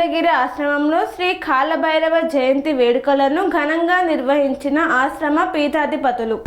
బోధానందగిరి ఆశ్రమంలో శ్రీ కాలభైరవ జయంతి వేడుకలను ఘనంగా నిర్వహించిన ఆశ్రమ పీఠాధిపతులు.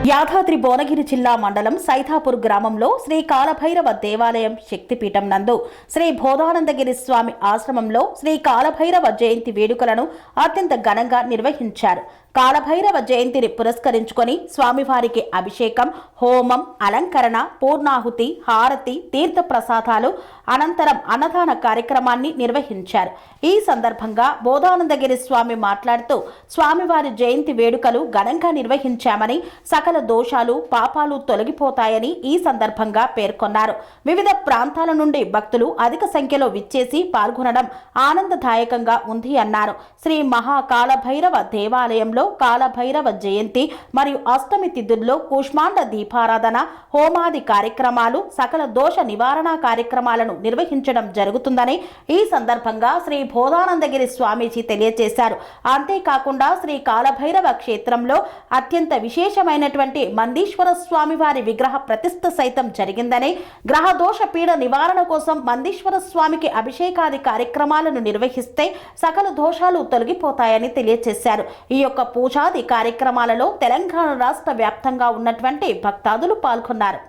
యాదాద్రి భువనగిరి జిల్లా మండలం సైతాపూర్ గ్రామంలో శ్రీ కాలభైరవ దేవాలయం శక్తిపీఠం నందు శ్రీ బోధానందగిరి స్వామి ఆశ్రమంలో శ్రీ కాలభైరవ జయంతి వేడుకలను అత్యంత ఘనంగా నిర్వహించారు. కాలభైరవ జయంతిని పురస్కరించుకొని స్వామివారికి అభిషేకం, హోమం, అలంకరణ, పూర్ణాహుతి, హారతి, తీర్థ ప్రసాదాలు అనంతరం అన్నదాన కార్యక్రమాన్ని నిర్వహించారు. ఈ సందర్భంగా బోధానందగిరి స్వామి మాట్లాడుతూ స్వామివారి జయంతి వేడుకలు ఘనంగా నిర్వహించామని, సకల దోషాలు పాపాలు తొలగిపోతాయని ఈ సందర్భంగా పేర్కొన్నారు. వివిధ ప్రాంతాల నుండి భక్తులు అధిక సంఖ్యలో విచ్చేసి పాల్గొనడం ఆనందదాయకంగా ఉంది అన్నారు. శ్రీ మహాకాలభైరవ దేవాలయంలో కాలభైరవ జయంతి మరియు అష్టమి తిథుల్లో కూష్మాండ దీపారాధన, హోమాది కార్యక్రమాలు, సకల దోష నివారణ కార్యక్రమాలను నిర్వహించడం జరుగుతుందని ఈ సందర్భంగా శ్రీ బోధానందగిరి స్వామీజీ తెలియజేశారు. అంతేకాకుండా శ్రీ కాలభైరవ క్షేత్రంలో అత్యంత విశేషమైనటువంటి మందీశ్వర స్వామి వారి విగ్రహ ప్రతిష్ఠ సైతం జరిగిందని, గ్రహ దోష పీడ నివారణ కోసం మందీశ్వర స్వామికి అభిషేకాది కార్యక్రమాలను నిర్వహిస్తే సకల దోషాలు తొలగిపోతాయని తెలియజేశారు. ఈ యొక్క పూజాది కార్యక్రమాలలో తెలంగాణ రాష్ట్ర వ్యాప్తంగా ఉన్నటువంటి భక్తాదులు పాల్గొన్నారు.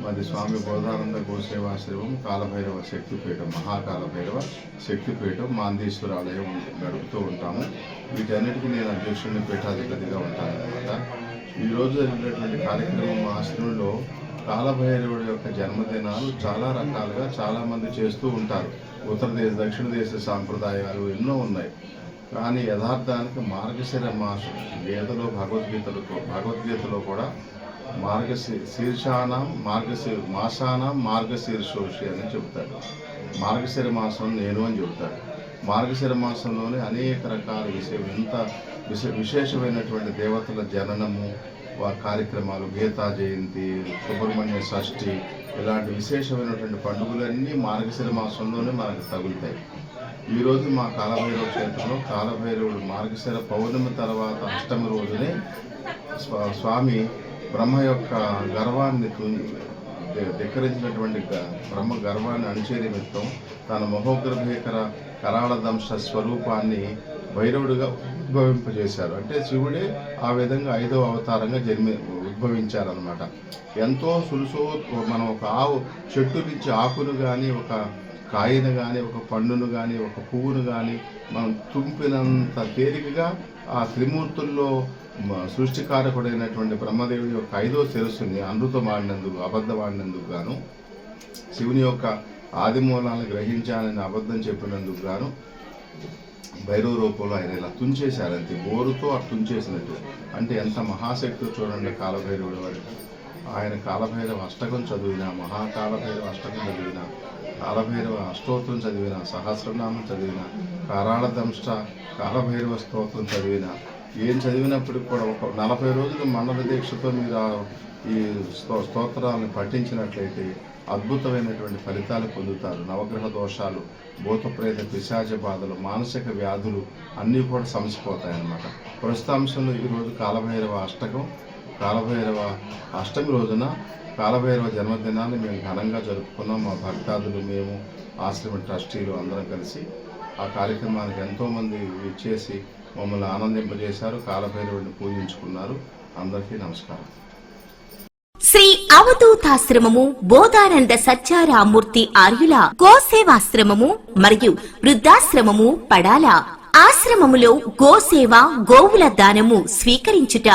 మరి స్వామి బోధానంద గోసేవాశ్రమం కాలభైరవ శక్తిపీఠం, మహాకాలభైరవ శక్తిపీఠం, మాందేశ్వర ఆలయం గడుపుతూ ఉంటాము. వీటన్నిటికీ నేను అధ్యక్షుడిని, పీఠాధిపతిగా ఉంటాను అన్నమాట. ఈరోజు జరిగినటువంటి కార్యక్రమం మా ఆశ్రమంలో కాలభైరవుడి యొక్క జన్మదినాలు చాలా రకాలుగా చాలామంది చేస్తూ ఉంటారు. దక్షిణ దేశ సాంప్రదాయాలు ఎన్నో ఉన్నాయి. కానీ యథార్థానికి మార్గశిర మాసం గీతలో భగవద్గీతలో కూడా మాసానాం మార్గశీర్షోషి అని చెబుతాడు. మార్గశిర మాసం నేను అని చెబుతాడు. మార్గశిర మాసంలోనే అనేక రకాల విశేషమైనటువంటి దేవతల జననము కార్యక్రమాలు, గీతా జయంతి, సుబ్రహ్మణ్య షష్ఠి, ఇలాంటి విశేషమైనటువంటి పండుగలన్నీ మార్గశిర మాసంలోనే మనకు తగులుతాయి. ఈరోజు మా కాలభైరవ క్షేత్రంలో కాలభైరవుడు మార్గశిర పౌర్ణమి తర్వాత అష్టమి రోజునే స్వామి బ్రహ్మ యొక్క గర్వాన్ని ధిక్కరించినటువంటి బ్రహ్మ గర్వాన్ని అణిచే నిమిత్తం తన మహోగ్రభేకర కరాళదంశ స్వరూపాన్ని భైరవుడిగా ఉద్భవింపజేశారు. అంటే శివుడే ఆ విధంగా 5వ అవతారంగా ఉద్భవించారనమాట. ఎంతో సులుసో మనం ఒక చెట్టు నుంచి ఆకును కానీ, ఒక కాయను కానీ, ఒక పండును కానీ, ఒక పువ్వును కానీ మనం తుంపినంత తేలికగా ఆ త్రిమూర్తుల్లో సృష్టికారకుడైనటువంటి బ్రహ్మదేవుడి యొక్క 5వ శిరస్సుని అమృతమాడినందుకు, అబద్ధమాడినందుకు గాను, శివుని యొక్క ఆదిమూలాలను గ్రహించాలని అబద్ధం చెప్పినందుకు గాను భైరవ రూపంలో ఆయన ఇలా తుంచేశారంతే, బోరుతో ఆ తుంచేసినట్టు. అంటే ఎంత మహాశక్తి చూడండి కాలభైరవుడి వారికి. ఆయన కాలభైరవ అష్టకం చదివిన, మహాకాలభైరవ అష్టకం చదివిన, కాలభైరవ అష్టోత్తరం చదివిన, సహస్రనామం చదివిన, కారాళదంష్ట కాలభైరవ స్తోత్రం చదివిన, ఏం చదివినప్పటికి కూడా ఒక 40 రోజులు మండల దీక్షతో మీరు ఈ స్తోత్రాలను పఠించినట్లయితే అద్భుతమైనటువంటి ఫలితాలు పొందుతారు. నవగ్రహ దోషాలు, భూతప్రేత పిశాచ బాధలు, మానసిక వ్యాధులు అన్నీ కూడా సమసిపోతాయన్నమాట. ప్రస్తుతాంశంలో ఈరోజు కాలభైరవ అష్టకం, కాలభైరవ అష్టమి రోజున కాలభైరవ జన్మదినాన్ని మేము ఘనంగా జరుపుకున్నాం. మా భక్తాదులు, మేము, ఆశ్రమ ట్రస్టీలు అందరం కలిసి ఆ కార్యక్రమానికి ఎంతోమంది ఇచ్చేసి మమ్మల్ని ఆనందింపజేశారు. కాలభైరవుడిని పూజించుకున్నారు. అందరికీ నమస్కారం. శ్రీ అవధూతాశ్రమము, బోధానంద సత్యారామూర్తి ఆర్యుల గోసేవాశ్రమము మరియు వృద్ధాశ్రమము పడాల. ఆశ్రమములో గోసేవ, గోవుల దానము స్వీకరించుట,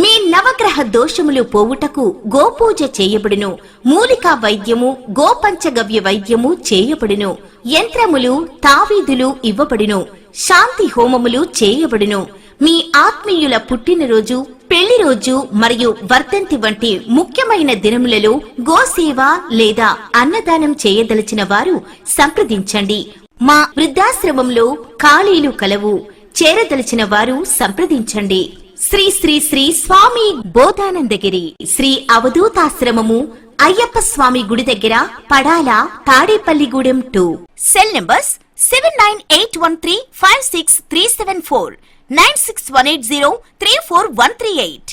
మీ నవగ్రహ దోషములు పోవుటకు గోపూజ చేయబడును. మూలికా వైద్యము, గోపంచగవ్య వైద్యము చేయబడును. యంత్రములు, తావీదులు ఇవ్వబడును. శాంతి హోమములు చేయబడును. మీ ఆత్మీయుల పుట్టినరోజు, పెళ్లి రోజు మరియు వర్ధంతి వంటి ముఖ్యమైన దినములలో గోసేవ లేదా అన్నదానం చేయదలిచిన వారు సంప్రదించండి. మా వృద్ధాశ్రమంలో ఖాళీలు కలవు. చేరదలిచిన వారు సంప్రదించండి. శ్రీ శ్రీ శ్రీ స్వామి బోధానందగిరి శ్రీ అవధూతాశ్రమము, అయ్యప్ప స్వామి గుడి దగ్గర, పడాల, తాడేపల్లిగూడెం 2. Cell numbers 7981356374, 96180341138.